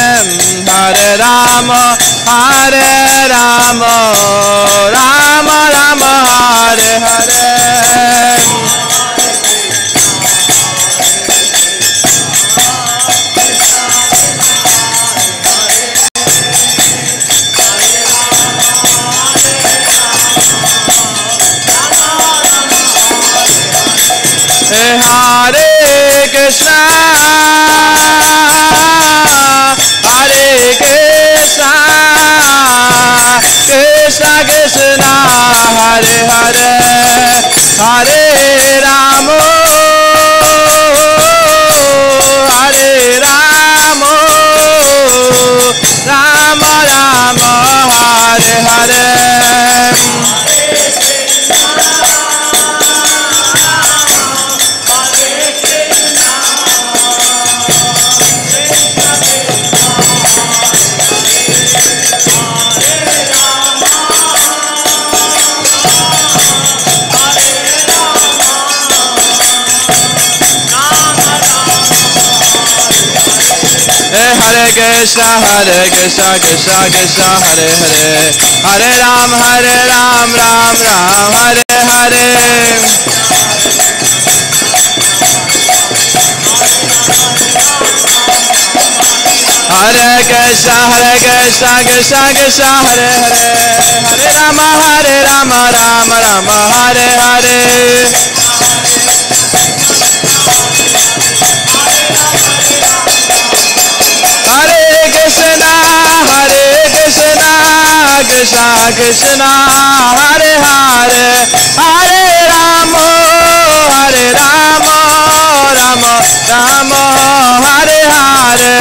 Hare Rama, Hare Rama, Rama Rama, Hare Hare. Hare Krishna, Hare Krishna, Krishna Krishna, Hare Hare, Hare Rama, Hare Rama, Rama Rama, Hare Hare. Hare Krishna, Krishna Krishna, Hare Hare, Hare Ram, Ram Ram, Hare Hare. Hare Krishna, Krishna Krishna, Hare Hare, Hare Ram, Ram Ram, Hare Hare. Hare Krishna, Krishna Krishna, Hare Hare, Hare Rama, Rama Rama, Hare Hare.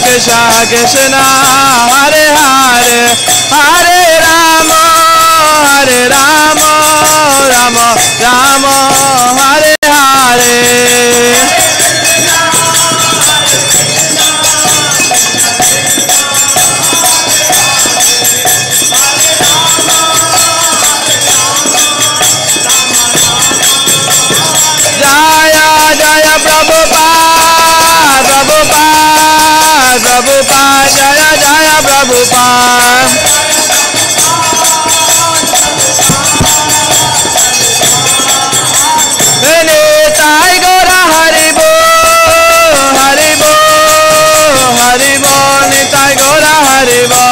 Krishna Krishna, Hare Hare, Hare Rama, Rama Rama, Hare Hare. Jaya Jaya Prabhupada, Prabhupada, Jaya Jaya Prabhupada. Nitai Gora Haribo, Haribo, Haribo, Nitai Gora Haribo.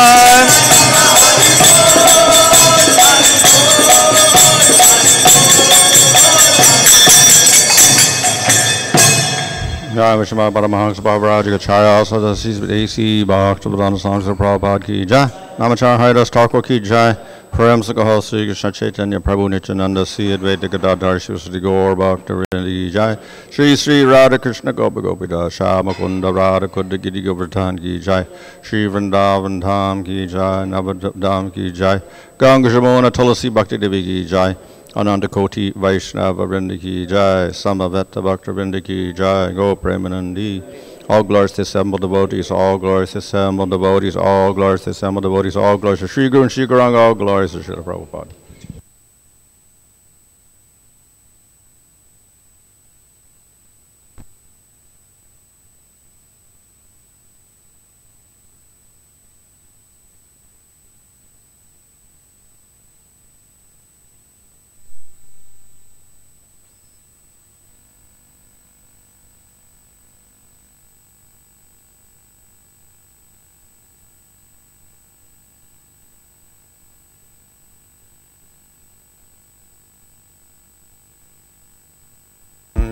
Jai Vishma Paramahansa Bhavarajika Chaya also the AC Bhaktivinoda songs of Prabhupada ki Jai. Namachar Haridas Thakur ki Jai. Prem Sakahal Sri Krishna Chaitanya Prabhu Nityananda Sri Advaita Gadadhar Shivasati Gaur Bhaktivinoda Jai. Shri Sri Radha Krishna Gopa Gopida Shamakunda Radha Kudda Giri Govardhan ki Jai. Shri Vrindavan Dham ki Jai. Navadham ki Jai. Ganga Jamuna Tulasi Bhakti Devi ki Jai. Ananda Koti Vaishnava Vrinda ki Jai, Samaveta Bhakta Vrinda ki Jai, Go Premanandi. All glories to assembled devotees, all glories to assembled devotees, all glories to assembled devotees, all glories to Sri Guru and Sri Gauranga, all glories to Srila Prabhupada.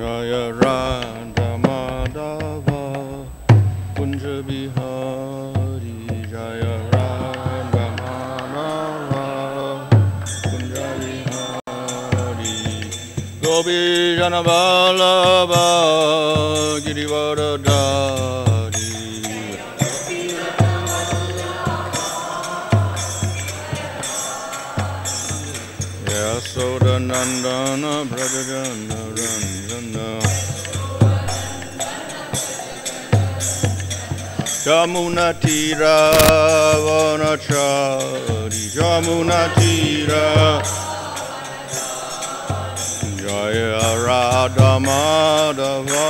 Jaya Radha Madhava Kunja Bihari Jaya Radha Madhava Kunja Bihari Gopi Jana Vallabha Girivardhari Yasoda Nandana Brajajana Ranjana Jamunatira Vanachari Jamunatira Jaya Radha Madhava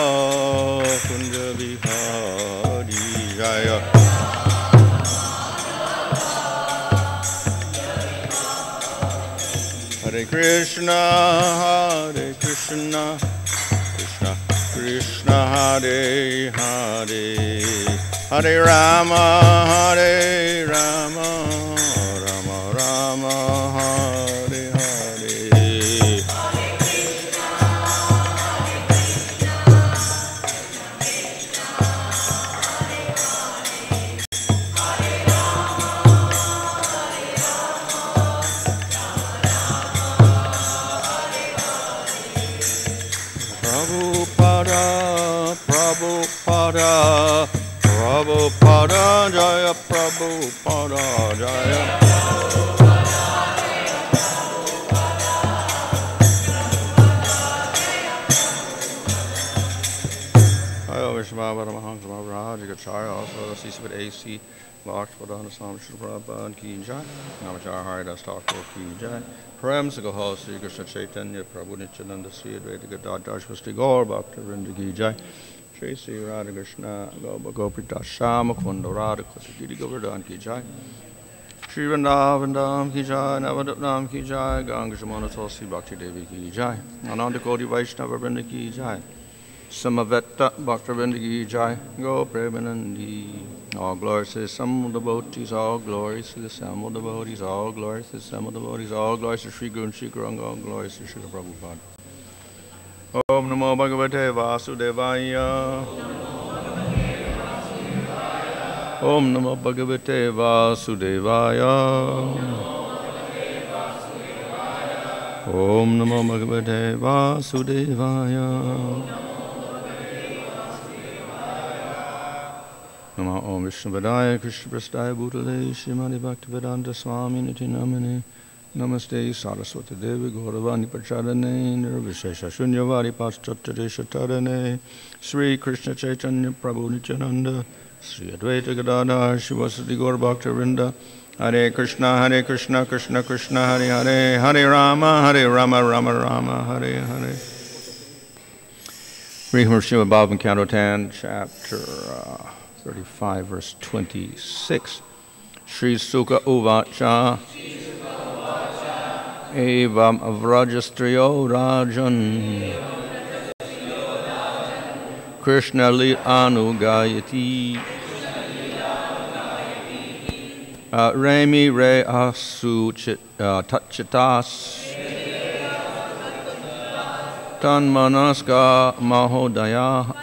Kunja Vihari Jaya Hare Krishna Krishna Krishna Hare Hare Hare Rama Rama Rama Hare Hare Prabhupada Prabhupada Jaya Prabhupada Jaya Jaya Vishvabha Ramahang Maharaj Gacharya also Sisvat AC Bhaktivedanta Swami Srila Prabhupada Ki Jai Namachar Haridas Thakur Ki Jai Prem Sagaha Sri Krishna Chaitanya Prabhu Nityananda Sri Advaita Gadadhar Shvasti Gaur Bhaktivinoda Ki Jai Shri Sri Radha Krishna Gopita Shama Kunda Radha Kutagiri Govardhan Ki Jai Shri Vrindavan Dham Ki Jai Navadupnam Ki Jai Ganga Jamuna Tulsi Bhakti Devi Ki Jai Ananda Koti Vaishnava Vrinda Ki Jai Samaveta Bhaktivinoda Ki Jai Go Premanandi all glories to the assembled devotees, all glories to the assembled devotees, all glories to the assembled devotees, all glories to Sri Guru and Sri Guranga, all glories to Srila Prabhupada. Om Namo Bhagavate Vasudevaya. Om Namo Bhagavate Vasudevaya. Om Namo Bhagavate Vasudevaya. Namo Om Vishnuvadaya Krishna Prastaya Bhutale Srimati Bhaktivedanta Swami Niti Namane Namaste Saraswati Devi Gauravani Pachadane Nirvishesha Shunyavadi Paschatare Shatarane Sri Krishna Chaitanya Prabhu Nityananda Sri Advaita Gadadhar Shivasati Gaur Bhaktivinoda Hare Krishna Krishna Krishna Hare Hare Hare Rama Rama Rama Hare Hare. Read from Srimad Bhagavatam Canto 10, chapter 35, verse 26. Shri Sukha Uvacha Evam Avrajastriyo Rajan Krishna Li Anugayati Remi Re Asu Tachitas Tan Manaska Mahodaya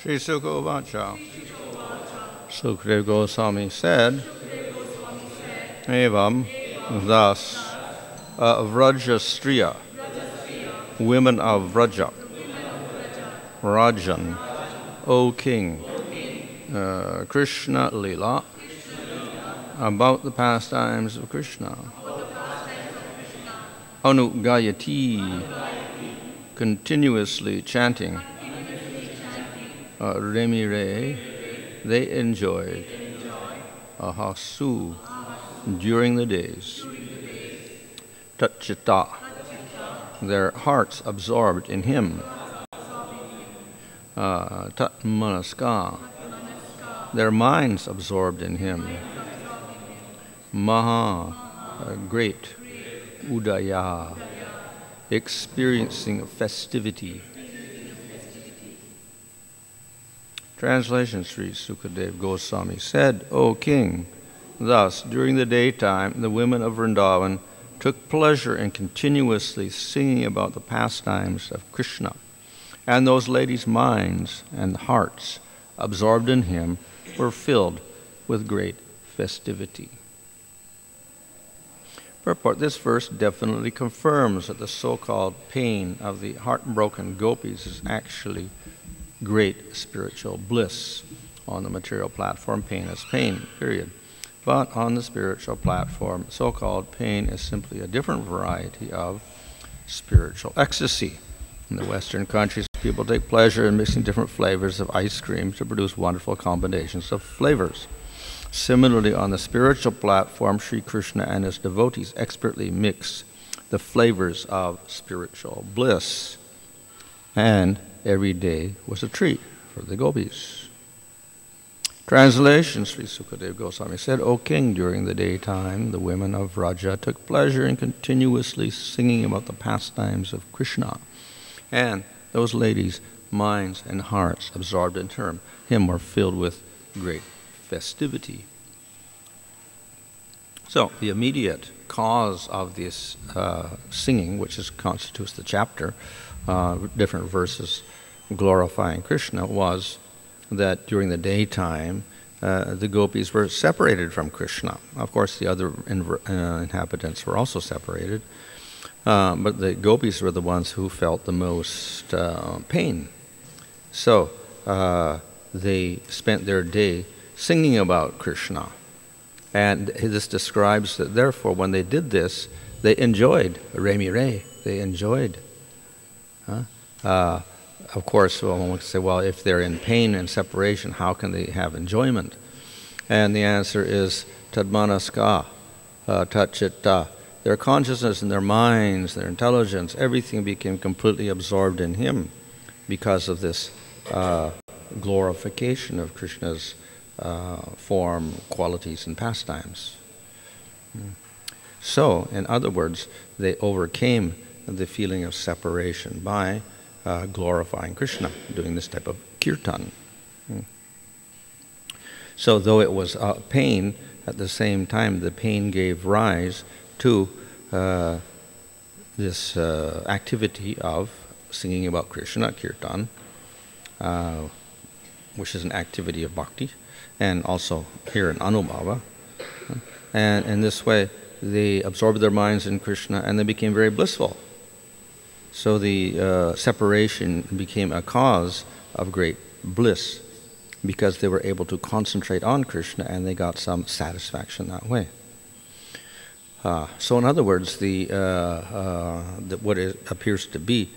Shri Sukha Uvacha. Sukadeva Goswami said, Evam, thus, Vraja Striya, women of Vraja, Rajan, O King, Krishna Lila, about the pastimes of Krishna. Anugayati, continuously chanting. Remi Re, they enjoyed ahasu during the days. Tatchita, their hearts absorbed in him. Tatmanaska, their minds absorbed in him. Maha, great. Udaya, experiencing festivity. Translation, Sri Sukadeva Goswami said, O king, thus during the daytime the women of Vrindavan took pleasure in continuously singing about the pastimes of Krishna, and those ladies' minds and hearts absorbed in him were filled with great festivity. Purport, this verse definitely confirms that the so-called pain of the heartbroken gopis is actually great spiritual bliss. On the material platform, pain is pain, period. But on the spiritual platform, so-called pain is simply a different variety of spiritual ecstasy. In the Western countries, people take pleasure in mixing different flavors of ice cream to produce wonderful combinations of flavors. Similarly, on the spiritual platform, Sri Krishna and his devotees expertly mix the flavors of spiritual bliss. And every day was a treat for the gopis. Translation, Sri Sukadeva Goswami said, O king, during the daytime, the women of Vraja took pleasure in continuously singing about the pastimes of Krishna. And those ladies' minds and hearts absorbed in him were filled with great festivity. So, the immediate cause of this singing, which constitutes the chapter, different verses glorifying Krishna, was that during the daytime, the gopis were separated from Krishna. Of course, the other inhabitants were also separated, but the gopis were the ones who felt the most pain. So they spent their day singing about Krishna. And this describes that, therefore, when they did this, they enjoyed Remi-Re. They enjoyed. Of course, one would say, well, if they're in pain and separation, how can they have enjoyment? And the answer is tadmanaska, tatchitta. Their consciousness and their minds, their intelligence, everything became completely absorbed in him because of this glorification of Krishna's form, qualities, and pastimes. So, in other words, they overcame the feeling of separation by glorifying Krishna, doing this type of kirtan. So, though it was pain, at the same time, the pain gave rise to this activity of singing about Krishna, kirtan, which is an activity of bhakti, and also here in Anubhava. And in this way, they absorbed their minds in Krishna and they became very blissful. So the separation became a cause of great bliss because they were able to concentrate on Krishna and they got some satisfaction that way. So in other words, what appears to be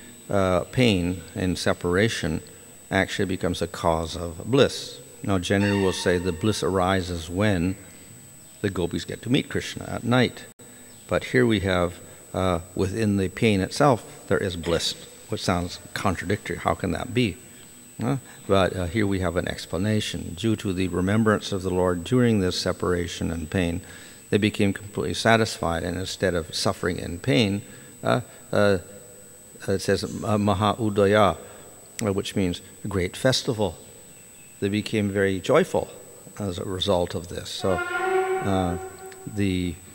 pain and separation actually becomes a cause of bliss. Now generally we'll say the bliss arises when the gopis get to meet Krishna at night. But here we have, within the pain itself, there is bliss, which sounds contradictory. How can that be? But here we have an explanation. Due to the remembrance of the Lord during this separation and pain, they became completely satisfied, and instead of suffering in pain, it says Maha Udaya, which means a great festival. They became very joyful as a result of this. So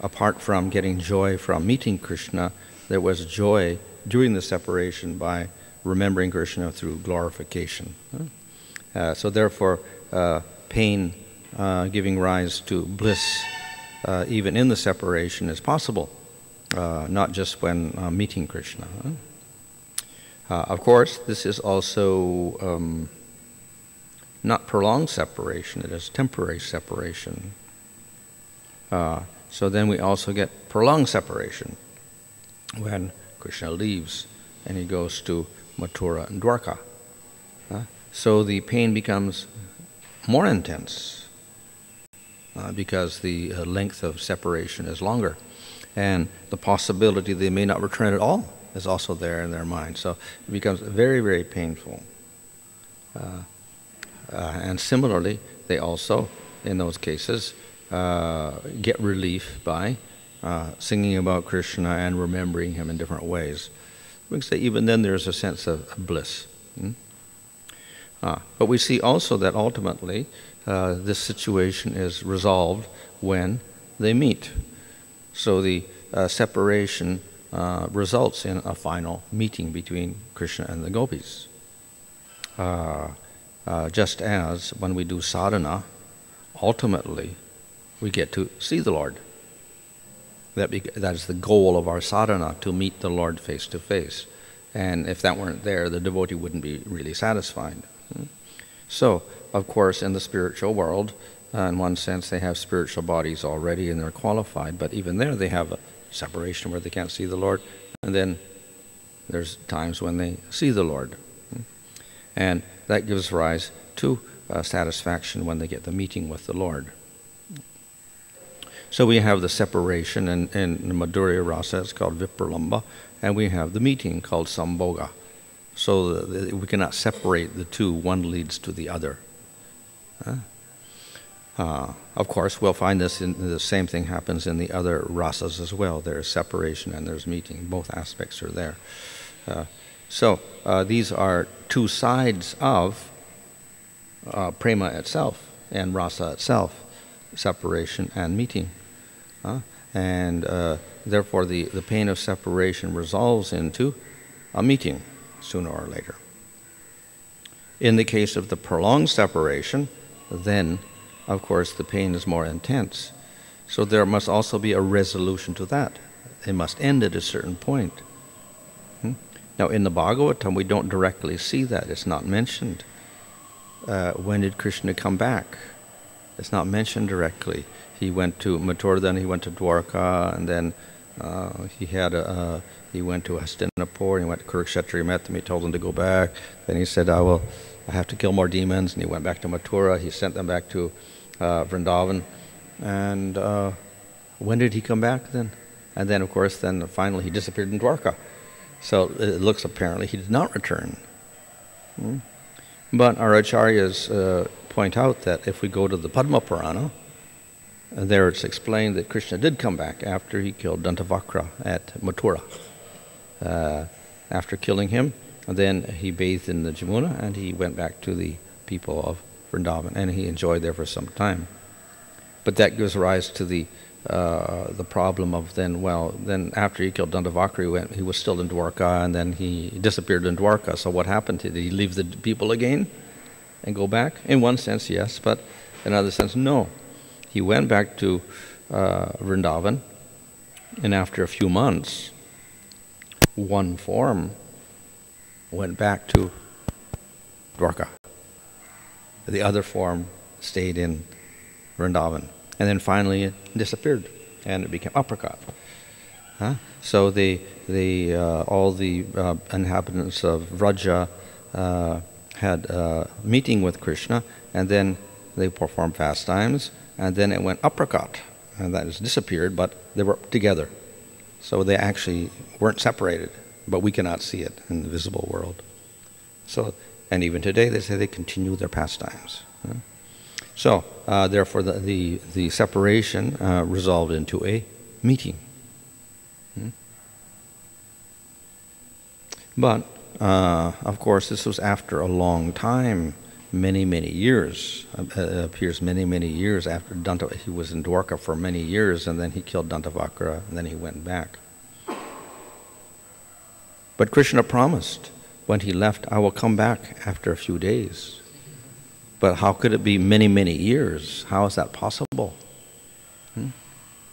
apart from getting joy from meeting Krishna, there was joy during the separation by remembering Krishna through glorification. So therefore, pain giving rise to bliss even in the separation is possible, not just when meeting Krishna. Of course, this is also not prolonged separation, it is temporary separation. So then we also get prolonged separation when Krishna leaves and he goes to Mathura and Dwarka. So the pain becomes more intense because the length of separation is longer. And the possibility they may not return at all is also there in their mind. So it becomes very, very painful. And similarly, they also, in those cases, get relief by singing about Krishna and remembering him in different ways. We can say even then there's a sense of bliss. But we see also that ultimately this situation is resolved when they meet. So the separation results in a final meeting between Krishna and the gopis. Just as when we do sadhana, ultimately we get to see the Lord. That is the goal of our sadhana, to meet the Lord face to face. And if that weren't there, the devotee wouldn't be really satisfied. So, of course, in the spiritual world, in one sense, they have spiritual bodies already and they're qualified, but even there they have a separation where they can't see the Lord, and then there's times when they see the Lord. And that gives rise to satisfaction when they get the meeting with the Lord. So we have the separation in the Madhurya Rasa, it's called Vipralamba, and we have the meeting called Sambhoga. So we cannot separate the two, one leads to the other. Of course, we'll find this in the same thing happens in the other rasas as well. There's separation and there's meeting. Both aspects are there. So these are two sides of prema itself and rasa itself, separation and meeting. And therefore the pain of separation resolves into a meeting sooner or later. In the case of the prolonged separation, then of course the pain is more intense. So there must also be a resolution to that. It must end at a certain point. Now in the Bhagavatam we don't directly see that. It's not mentioned. When did Krishna come back? It's not mentioned directly. He went to Mathura, then he went to Dwarka, and then he went to Hastinapur, and he went to Kurukshetra, he met them, he told them to go back. Then he said, I have to kill more demons, and he went back to Mathura, he sent them back to Vrindavan. And when did he come back then? And then, of course, then finally he disappeared in Dwarka. So it looks apparently he did not return. But our acharyas point out that if we go to the Padma Purana, there it's explained that Krishna did come back after he killed Dantavakra at Mathura. After killing him, then he bathed in the Jamuna and he went back to the people of Vrindavan, and he enjoyed there for some time. But that gives rise to the problem of then after he killed Dantavakra, he was still in Dwarka, and then he disappeared in Dwarka. So what happened? Did he leave the people again and go back? In one sense, yes, but in another sense, no. He went back to Vrindavan, and after a few months, one form went back to Dwarka. The other form stayed in Vrindavan. And then finally it disappeared, and it became apricot. So all the inhabitants of Vraja had a meeting with Krishna, and then they performed pastimes, and then it went apricot, and that has disappeared, but they were together. So they actually weren't separated, but we cannot see it in the visible world. So, and even today they say they continue their pastimes. So, therefore, the separation resolved into a meeting. But, of course, this was after a long time, many, many years. It appears many, many years after he was in Dwarka for many years, and then he killed Dantavakra, and then he went back. But Krishna promised, when he left, I will come back after a few days. But how could it be many, many years? How is that possible?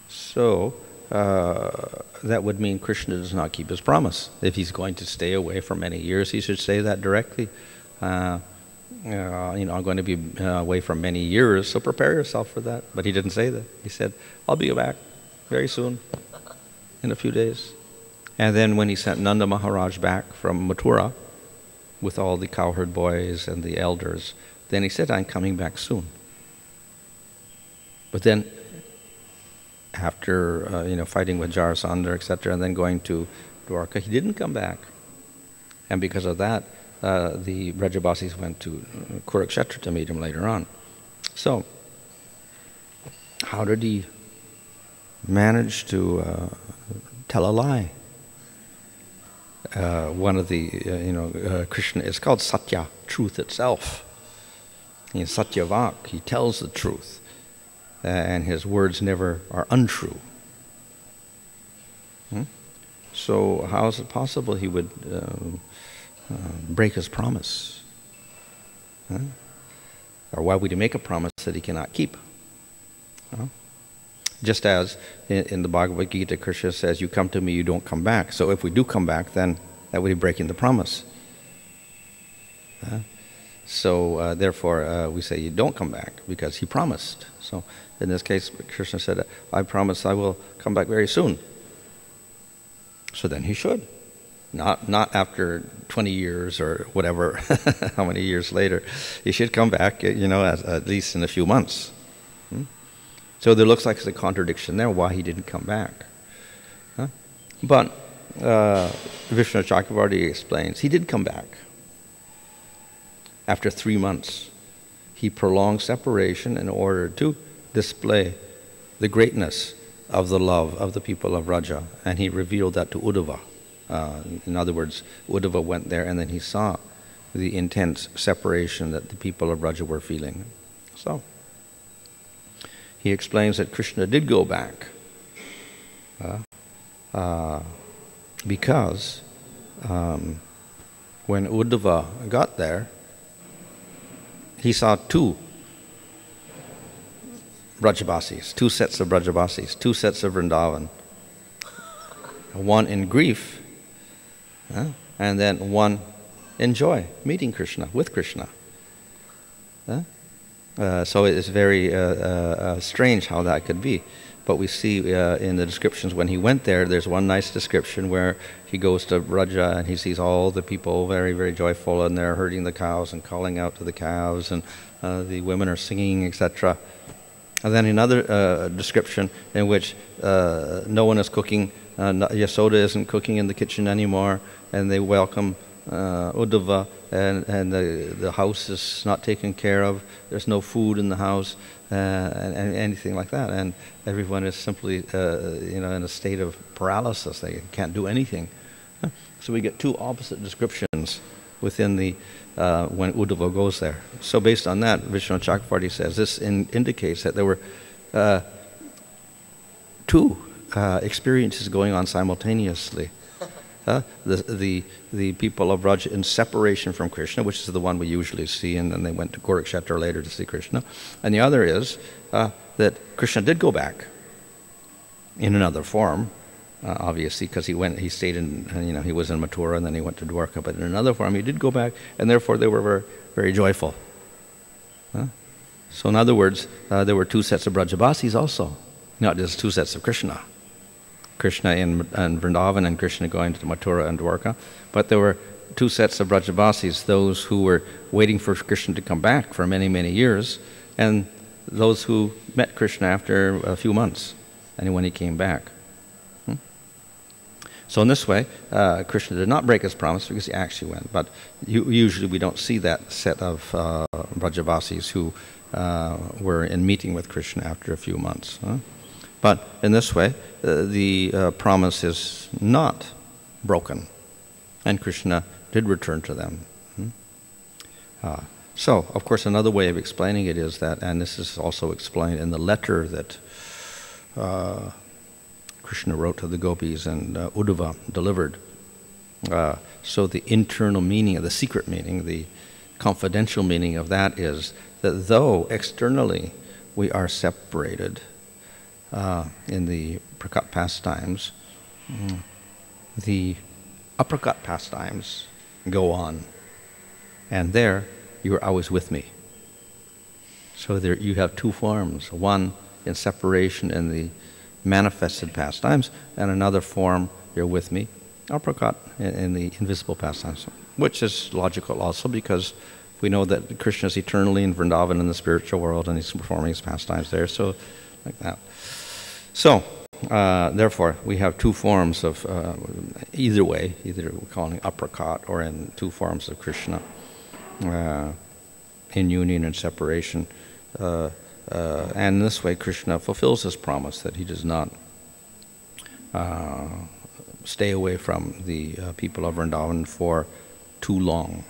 So, that would mean Krishna does not keep his promise. If he's going to stay away for many years, he should say that directly. I'm going to be away for many years, so prepare yourself for that. But he didn't say that. He said, I'll be back very soon, in a few days. And then when he sent Nanda Maharaj back from Mathura, with all the cowherd boys and the elders, Then he said, I'm coming back soon. But then, after fighting with Jarasandha, etc., and then going to Dwarka, he didn't come back. And because of that, the Brajabasis went to Kurukshetra to meet him later on. So, how did he manage to tell a lie? One of the, Krishna, it's called Satya, truth itself. In Satyavak, he tells the truth, and his words never are untrue. So how is it possible he would break his promise? Or why would he make a promise that he cannot keep? Just as in the Bhagavad Gita, Krishna says, you come to me, you don't come back. So if we do come back, then that would be breaking the promise. So therefore, we say you don't come back because he promised. So in this case, Krishna said, I promise I will come back very soon. So then he should. Not after 20 years or whatever, how many years later. He should come back, at least in a few months. So there looks like there's a contradiction there, why he didn't come back. But Vishnu Chakravarti explains, he did come back. After 3 months, he prolonged separation in order to display the greatness of the love of the people of Raja, and he revealed that to Uddhava. In other words, Uddhava went there and then he saw the intense separation that the people of Raja were feeling. So, he explains that Krishna did go back because when Uddhava got there, he saw two Brajabasis, two sets of Brajabasis, two sets of Vrindavan. One in grief, and then one in joy, meeting Krishna, with Krishna. So it is very strange how that could be. But we see in the descriptions when he went there, there's one nice description where he goes to Raja and he sees all the people very, very joyful, and they're herding the cows and calling out to the cows, and the women are singing, etc. And then another description in which no one is cooking, Yasoda isn't cooking in the kitchen anymore, and they welcome Uddhava, and the house is not taken care of, there's no food in the house, and anything like that, and everyone is simply in a state of paralysis. They can't do anything. So we get two opposite descriptions within the when Uddhava goes there. So based on that, Vishnu Chakravarti says this indicates that there were two experiences going on simultaneously. The people of Raja in separation from Krishna, which is the one we usually see, and then they went to Kurukshetra later to see Krishna. And the other is that Krishna did go back in another form, obviously, because he stayed in, he was in Mathura and then he went to Dwarka, but in another form he did go back, and therefore they were very, very joyful. So in other words, there were two sets of Brajabasis also, not just two sets of Krishna. Krishna in Vrindavan and Krishna going to Mathura and Dwarka. But there were two sets of Brajabasis, those who were waiting for Krishna to come back for many, many years, and those who met Krishna after a few months, and when he came back. So in this way, Krishna did not break his promise because he actually went. But usually we don't see that set of Brajabasis who were in meeting with Krishna after a few months. But in this way, the promise is not broken, and Krishna did return to them. So, of course, another way of explaining it is that, and this is also explained in the letter that Krishna wrote to the gopis and Uddhava delivered. So the internal meaning, the secret meaning, the confidential meaning of that is that though externally we are separated, in the prakat pastimes, the aprakat pastimes go on, and there you are always with me. So there you have two forms, one in separation in the manifested pastimes, and another form, you're with me, aprakat, in the invisible pastimes, which is logical also because We know that Krishna is eternally in Vrindavan in the spiritual world, and he's performing his pastimes there, so like that. So, therefore, we have two forms of, either way, either we're calling apricot or in two forms of Krishna, in union and separation. And this way, Krishna fulfills his promise that he does not stay away from the people of Vrindavan for too long.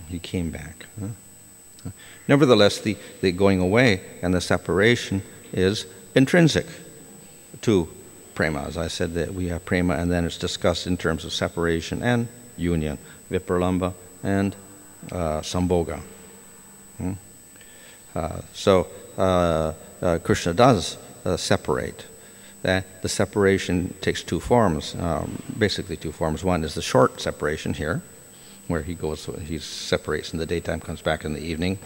He came back. Nevertheless, the going away and the separation is intrinsic to prema. As I said, that we have prema, and then it's discussed in terms of separation and union, vipralamba and sambhoga. So Krishna does separate. The separation takes two forms, basically two forms. One is the short separation here, where he separates in the daytime, comes back in the evening,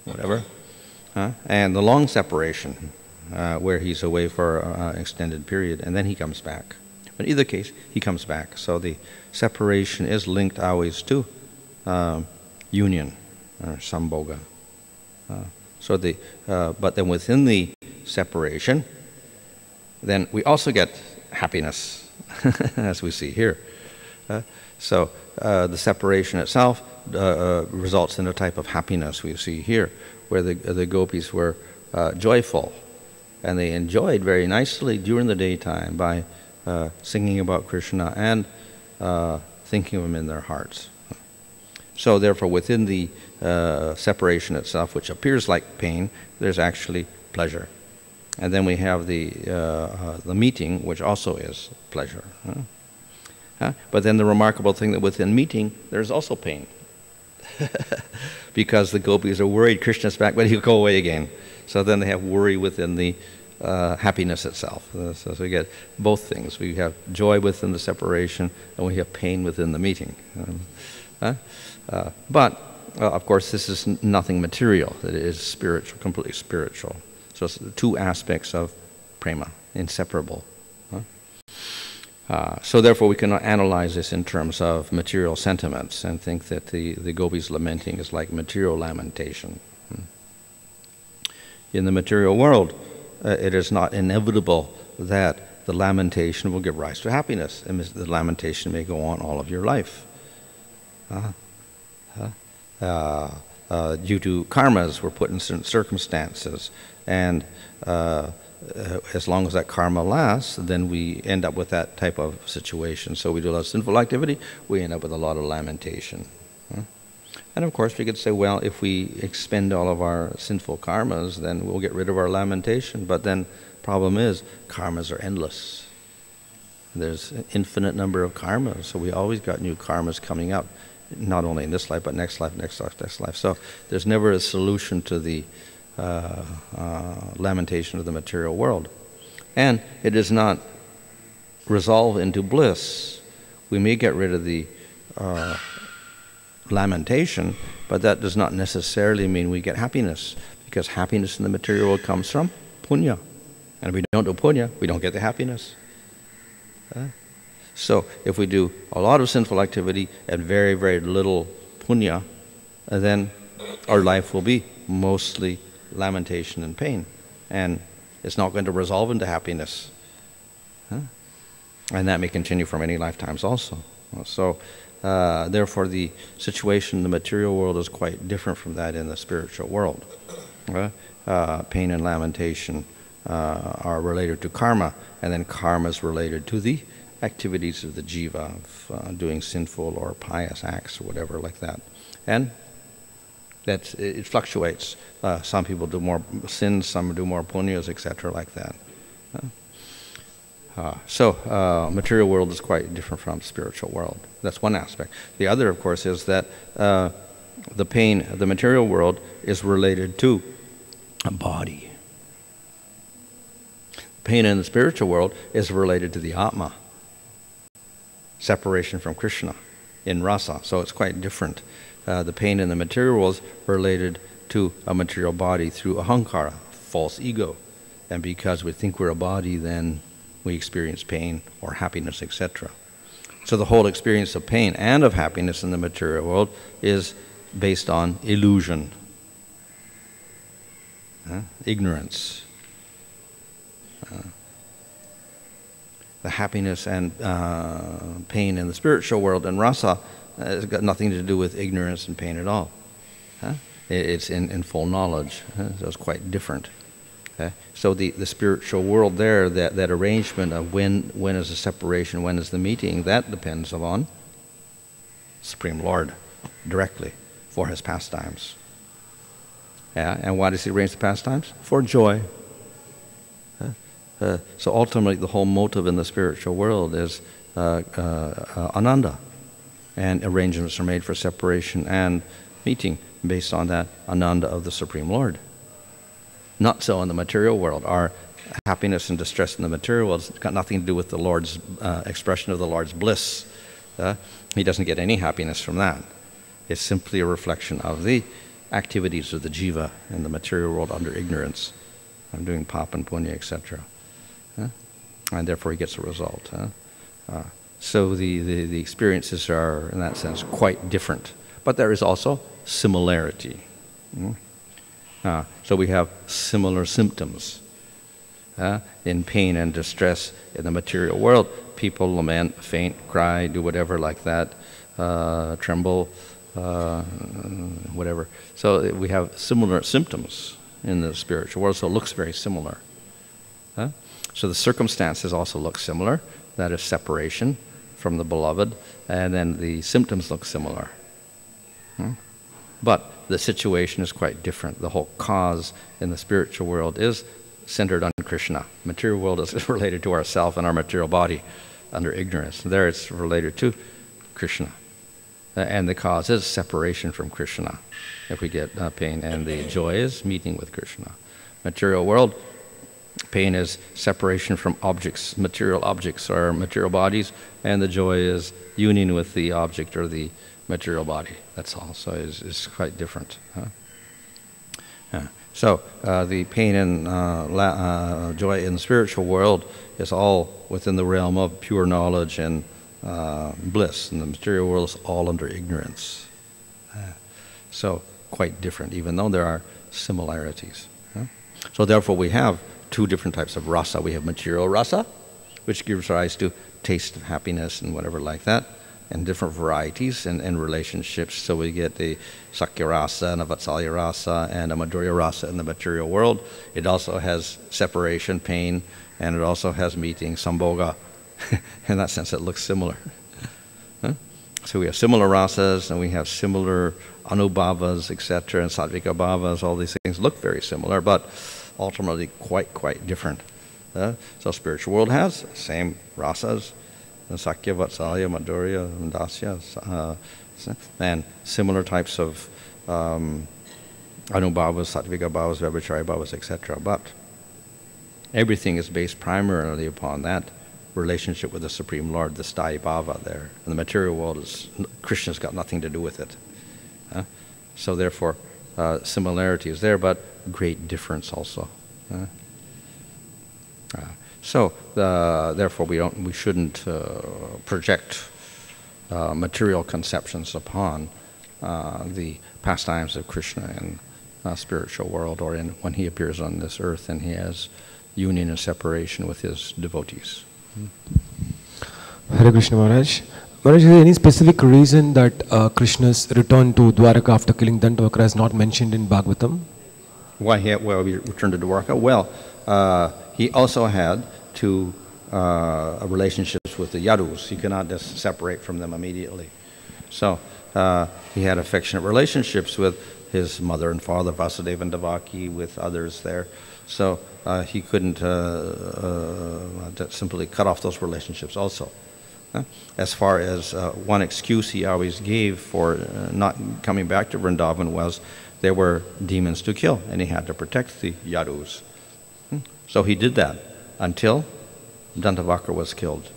whatever. And the long separation, where he's away for an extended period, and then he comes back. But in either case, he comes back. So the separation is linked always to union, or sambhoga. But then within the separation, then we also get happiness, as we see here. So the separation itself results in a type of happiness we see here, where the gopis were joyful, and they enjoyed very nicely during the daytime by singing about Krishna and thinking of him in their hearts. So therefore, within the separation itself, which appears like pain, there's actually pleasure. And then we have the meeting, which also is pleasure. But then the remarkable thing that within meeting, there's also pain. Because the gopis are worried Krishna's back, but he'll go away again. So then they have worry within the happiness itself. So we get both things. We have joy within the separation, and we have pain within the meeting. But, of course, this is nothing material. It is spiritual, completely spiritual. So it's the two aspects of prema, inseparable. So therefore, we cannot analyze this in terms of material sentiments and think that the gopis lamenting is like material lamentation. In the material world, it is not inevitable that the lamentation will give rise to happiness, and the lamentation may go on all of your life. Due to karmas, we're put in certain circumstances, and as long as that karma lasts, then we end up with that type of situation. So we do a lot of sinful activity, we end up with a lot of lamentation. And of course we could say, well, if we expend all of our sinful karmas, then we'll get rid of our lamentation. But then problem is, karmas are endless. There's an infinite number of karmas, so we always got new karmas coming up, not only in this life, but next life, next life, next life. So there's never a solution to the lamentation of the material world. And it does not resolve into bliss. We may get rid of the lamentation, but that does not necessarily mean we get happiness, because happiness in the material world comes from punya. And if we don't do punya, we don't get the happiness. So if we do a lot of sinful activity and very, very little punya, then our life will be mostly lamentation and pain, and it's not going to resolve into happiness. And that may continue for many lifetimes also. So therefore the situation in the material world is quite different from that in the spiritual world. Pain and lamentation are related to karma, and then karma is related to the activities of the jiva, of doing sinful or pious acts or whatever like that. And it fluctuates. Some people do more sins, some do more punyas, etc., like that. So material world is quite different from spiritual world. That's one aspect. The other, of course, is that the pain of the material world is related to a body. Pain in the spiritual world is related to the atma, separation from Krishna in rasa. So it's quite different. The pain in the material world is related to a material body through ahankara, false ego. And because we think we're a body, then we experience pain or happiness, etc. So the whole experience of pain and of happiness in the material world is based on illusion, ignorance. The happiness and pain in the spiritual world and rasa has got nothing to do with ignorance and pain at all. It's in full knowledge, so it's quite different. So the spiritual world there, that arrangement of when is the separation, when is the meeting, that depends upon Supreme Lord directly for his pastimes. And why does he arrange the pastimes? For joy. So ultimately the whole motive in the spiritual world is ananda. And arrangements are made for separation and meeting based on that ananda of the Supreme Lord. Not so in the material world. Our happiness and distress in the material world has got nothing to do with the Lord's expression of the Lord's bliss. He doesn't get any happiness from that. It's simply a reflection of the activities of the jiva in the material world under ignorance. I'm doing papa and punya, etc. And therefore he gets a result. So the experiences are, in that sense, quite different. But there is also similarity. So we have similar symptoms. In pain and distress in the material world, people lament, faint, cry, do whatever like that, tremble, whatever. So we have similar symptoms in the spiritual world, so it looks very similar. So the circumstances also look similar. That is separation from the beloved, and then the symptoms look similar. But the situation is quite different. The whole cause in the spiritual world is centered on Krishna. Material world is related to ourself and our material body under ignorance. There it's related to Krishna. And the cause is separation from Krishna if we get pain, and the joy is meeting with Krishna. Material world, pain is separation from objects, material objects or material bodies, and the joy is union with the object or the material body. That's all. So it's quite different. So the pain and joy in the spiritual world is all within the realm of pure knowledge and bliss, and the material world is all under ignorance. So quite different, even though there are similarities. So therefore we have two different types of rasa. We have material rasa, which gives rise to taste of happiness and whatever like that, and different varieties and relationships. So we get the sakya rasa and a vatsalya rasa and a madhurya rasa in the material world. It also has separation, pain, and it also has meeting, sambhoga. In that sense, it looks similar. So we have similar rasas, and we have similar anubhavas, etc., and sattvika bhavas. All these things look very similar, but ultimately quite different. So spiritual world has same rasas, sakya, vatsalya, madhurya, and dasya, and similar types of anubhavas, sattvika bhavas, vyabhicharya bhavas, etc. But everything is based primarily upon that relationship with the Supreme Lord, the sthāyi bhava there. And the material world Krishna's got nothing to do with it. So therefore, similarity is there, but great difference also. So therefore, we shouldn't project material conceptions upon the pastimes of Krishna in spiritual world, or when he appears on this earth and he has union and separation with his devotees. Hare Krishna Maharaj. Maharaj, is there any specific reason that Krishna's return to Dwaraka after killing Dantavakra is not mentioned in Bhagavatam? Why he returned to Dwaraka? Well, he also had two relationships with the Yadus. He cannot just separate from them immediately. So he had affectionate relationships with his mother and father, Vasudeva and Devaki, with others there. So he couldn't simply cut off those relationships also. As far as one excuse he always gave for not coming back to Vrindavan was there were demons to kill, and he had to protect the Yadus. So he did that until Dantavakra was killed.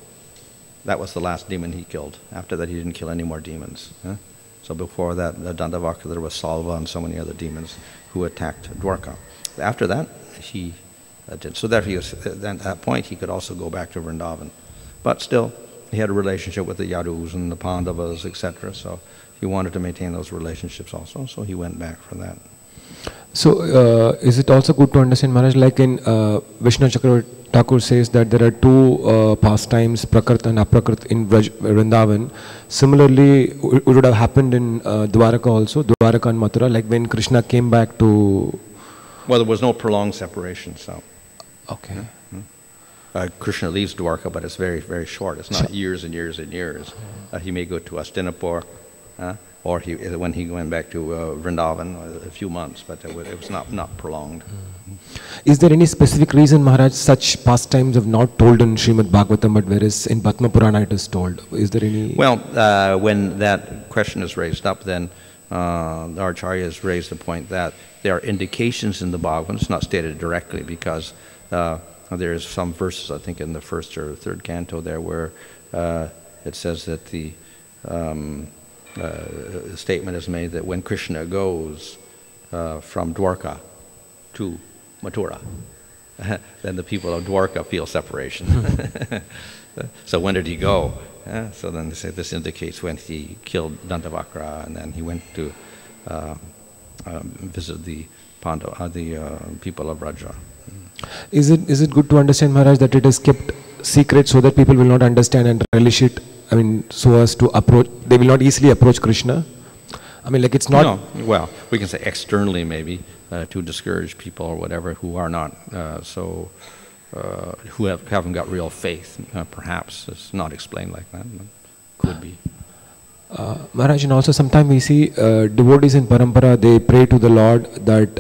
That was the last demon he killed. After that, he didn't kill any more demons. So before that, Dantavakra, there was Salva and so many other demons who attacked Dwarka. After that, he did. So that at that point, he could also go back to Vrindavan. But still, he had a relationship with the Yadus and the Pandavas, etc. So he wanted to maintain those relationships also, so he went back for that. So, is it also good to understand, Maharaj, like in Vishnu Chakravarti Thakur says that there are two pastimes, Prakrit and Aprakrit in Vrindavan. Similarly, it would have happened in Dwaraka also, Dwaraka and Mathura, like when Krishna came back to... Well, there was no prolonged separation, so... Okay. Krishna leaves Dwarka, but it's very, very short. It's not years and years and years. He may go to Hastinapur, or when he went back to Vrindavan, a few months, but it was not prolonged. Is there any specific reason, Maharaj, such pastimes have not told in Srimad Bhagavatam, but whereas in Padma Purana it is told? Is there any... Well, when that question is raised up, then our Acharyas raised the point that there are indications in the Bhagavatam. It's not stated directly because there's some verses, I think, in the first or third canto there where it says that the statement is made that when Krishna goes from Dwarka to Mathura, then the people of Dwarka feel separation. So when did he go? So then they say this indicates when he killed Dantavakra, and then he went to visit the people of Raja. Is it good to understand, Maharaj, that it is kept secret so that people will not understand and relish it? I mean, so as to approach, they will not easily approach Krishna. I mean, like it's not... No, well, we can say externally maybe to discourage people or whatever who are not who haven't got real faith. Perhaps it's not explained like that, but could be. Maharaj, and also sometimes we see devotees in Parampara, they pray to the Lord that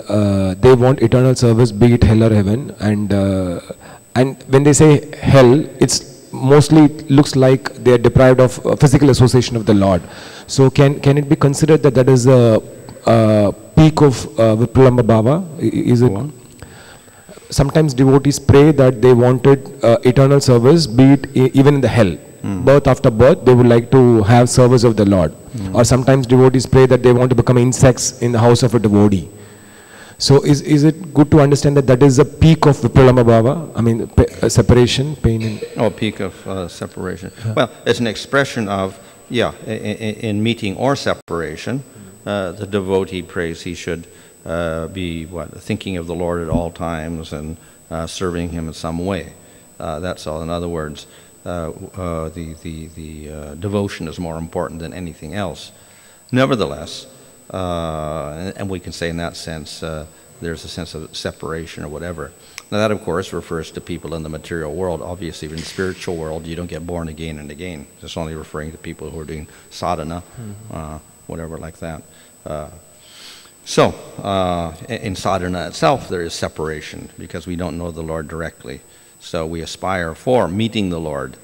they want eternal service, be it hell or heaven, and when they say hell, it's mostly looks like they are deprived of physical association of the Lord. So can it be considered that is a peak of Vipralamba Bhava? Is it? Sometimes devotees pray that they wanted eternal service, be it even in the hell. Birth after birth, they would like to have service of the Lord. Or sometimes devotees pray that they want to become insects in the house of a devotee. So is it good to understand that is a peak of Vipralamba Bhava? I mean, separation, pain? Peak of separation. Well, it's an expression of, in meeting or separation, the devotee prays he should be thinking of the Lord at all times and serving Him in some way. That's all. In other words, the devotion is more important than anything else. Nevertheless, and we can say in that sense, there's a sense of separation or whatever. Now that, of course, refers to people in the material world. Obviously, in the spiritual world, you don't get born again and again. It's only referring to people who are doing sadhana, whatever like that. So, in sadhana itself, there is separation because we don't know the Lord directly. So we aspire for meeting the Lord.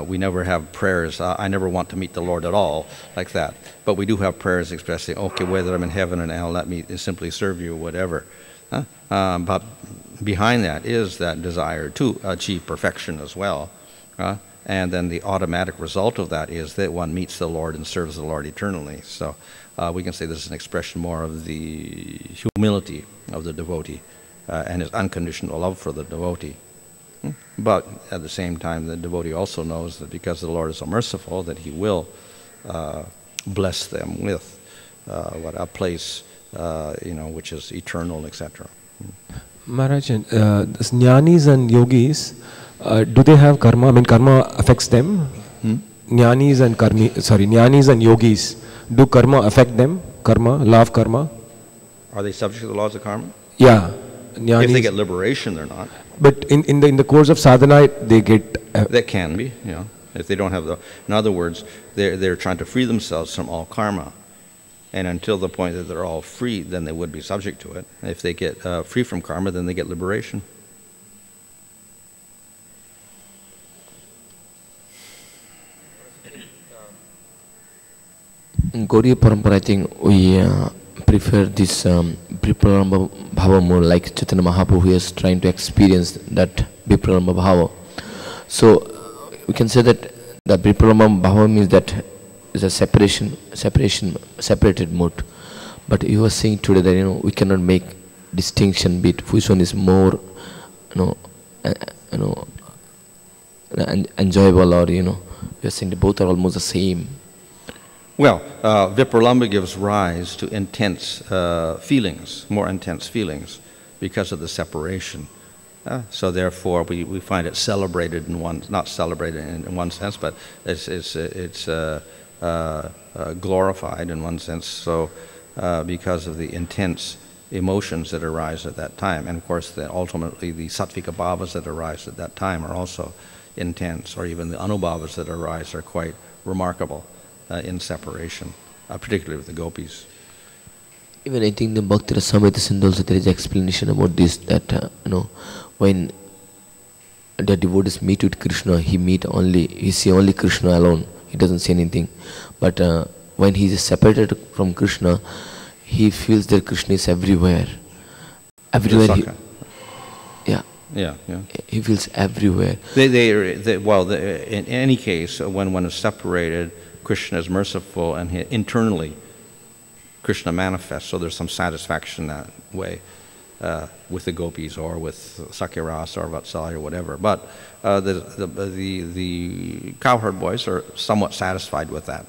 We never have prayers, I never want to meet the Lord at all, like that. But we do have prayers expressing, okay, whether I'm in heaven or hell, let me simply serve you, whatever. But behind that is that desire to achieve perfection as well. And then the automatic result of that is that one meets the Lord and serves the Lord eternally. So we can say this is an expression more of the humility of the devotee and his unconditional love for the devotee. But at the same time, the devotee also knows that because the Lord is so merciful, that He will bless them with a place, which is eternal, etc. Maharaj, this jnanis and yogis, do they have karma? I mean, karma affects them. Jnanis and yogis, do karma affect them? Karma, law of karma. Are they subject to the laws of karma? Yeah. Jnanis, if they get liberation, they're not. But in the course of sadhana, they get... That can be, if they don't have the... In other words, they're trying to free themselves from all karma. And until the point that they're all free, then they would be subject to it. If they get free from karma, then they get liberation. In Gaudiya Parampara, I think we prefer this Vipralamba Bhava more, like Chaitanya Mahaprabhu, who is trying to experience that Vipralamba Bhava. So we can say that the Vipralamba Bhava means that is a separated mode. But you were saying today that we cannot make distinction between which one is more enjoyable, or you are saying that both are almost the same. Well, Vipralambha gives rise to intense feelings, more intense feelings, because of the separation. So therefore, we find it celebrated in one, not celebrated in one sense, but it's glorified in one sense. So because of the intense emotions that arise at that time, and of course, ultimately the sattvika bhavas that arise at that time are also intense, or even the anubhavas that arise are quite remarkable in separation, particularly with the gopis. Even I think the Bhakti Rasamrita Sindhu also there is explanation about this, that when the devotees meet with Krishna, he see only Krishna alone. He doesn't see anything. But when he is separated from Krishna, he feels that Krishna is everywhere. Everywhere. Yeah. He feels everywhere. In any case, when one is separated, Krishna is merciful, and internally Krishna manifests, so there's some satisfaction that way with the gopis or with Sakyarasa or Vatsalya or whatever. But the cowherd boys are somewhat satisfied with that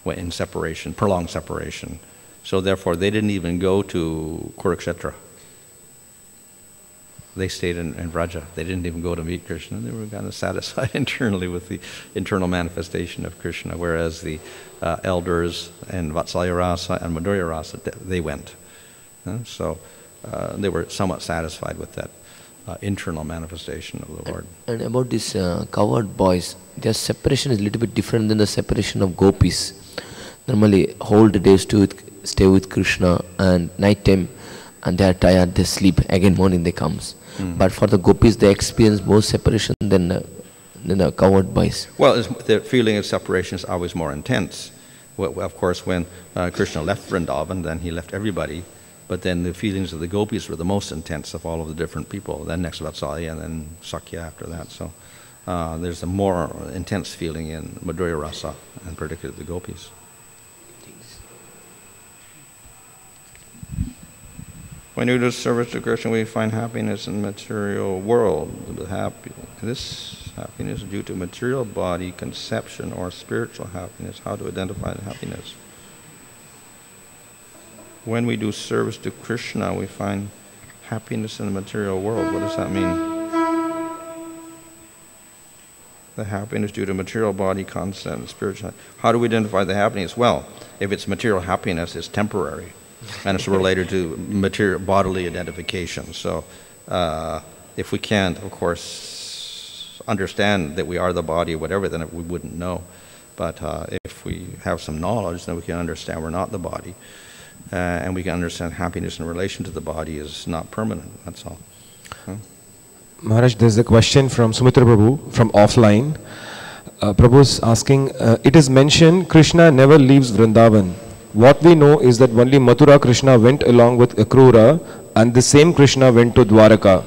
in separation, prolonged separation. So therefore, they didn't even go to Kurukshetra. They stayed in Vraja. They didn't even go to meet Krishna. They were kind of satisfied internally with the internal manifestation of Krishna, whereas the elders and Vatsalya Rasa and Madhurya Rasa, they went. So they were somewhat satisfied with that internal manifestation of the Lord. And about this cowherd boys, their separation is a little bit different than the separation of gopis. Normally, whole day stay with Krishna, and night time, and they are tired, they sleep, again morning they comes. But for the gopis, they experience more separation than the cowherd boys. Well, the feeling of separation is always more intense. Well, of course, when Krishna left Vrindavan, then he left everybody. But then the feelings of the gopis were the most intense of all of the different people. Then next Vatsalya, and then Sakya after that. So there's a more intense feeling in Madhurya Rasa, and particularly the gopis. When we do service to Krishna, we find happiness in the material world. This happiness is due to material body, conception, or spiritual happiness. How to identify the happiness? When we do service to Krishna, we find happiness in the material world. What does that mean? The happiness due to material body, concept, and spiritual. How do we identify the happiness? Well, if it's material happiness, it's temporary. And it's related to material bodily identification. So if we can't, of course, understand that we are the body or whatever, then we wouldn't know. But if we have some knowledge, then we can understand we're not the body. And we can understand happiness in relation to the body is not permanent. That's all. Maharaj, there's a question from Sumitra Prabhu from offline. Prabhu's asking, it is mentioned Krishna never leaves Vrindavan. What we know is that only Mathura Krishna went along with Akrura, and the same Krishna went to Dwaraka.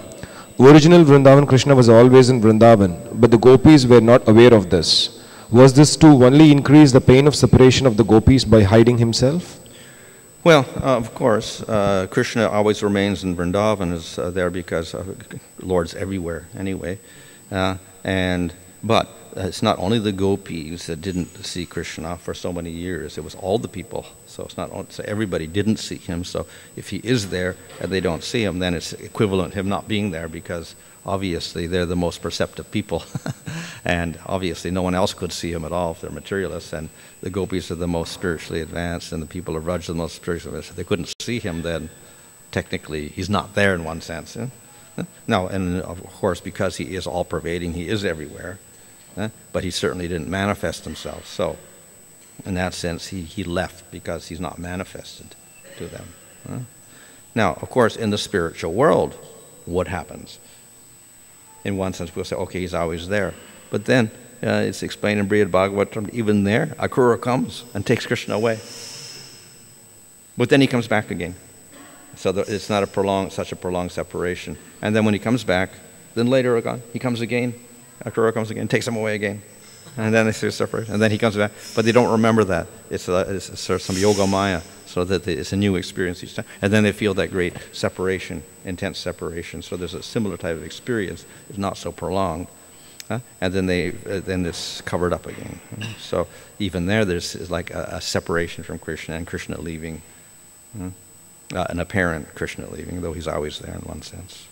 Original Vrindavan Krishna was always in Vrindavan, but the gopis were not aware of this. Was this to only increase the pain of separation of the gopis by hiding himself? Well, of course, Krishna always remains in Vrindavan, is there because Lord's everywhere anyway. But it's not only the gopis that didn't see Krishna for so many years. It was all the people. So it's not so everybody didn't see him. So if he is there and they don't see him, then it's equivalent to him not being there, because obviously they're the most perceptive people. And obviously no one else could see him at all if they're materialists. And the gopis are the most spiritually advanced, and the people of Raj are the most spiritually advanced. If they couldn't see him, then technically he's not there in one sense. Now, and of course, because he is all-pervading, he is everywhere. But he certainly didn't manifest himself. So, in that sense, he left because he's not manifested to them. Now, of course, in the spiritual world, what happens? In one sense, we'll say, okay, he's always there. But then, it's explained in Brihad Bhagavatam, even there, Akrura comes and takes Krishna away. But then he comes back again. So it's not such a prolonged separation. And then when he comes back, then later on, he comes again. Akrura comes again, takes him away again. And then they see a separation. And then he comes back. But they don't remember that. It's sort of some yoga maya, so that it's a new experience each time. And then they feel that great separation, intense separation. So there's a similar type of experience. It's not so prolonged. and then it's covered up again. So even there's like a separation from Krishna, and Krishna leaving, an apparent Krishna leaving, though he's always there in one sense.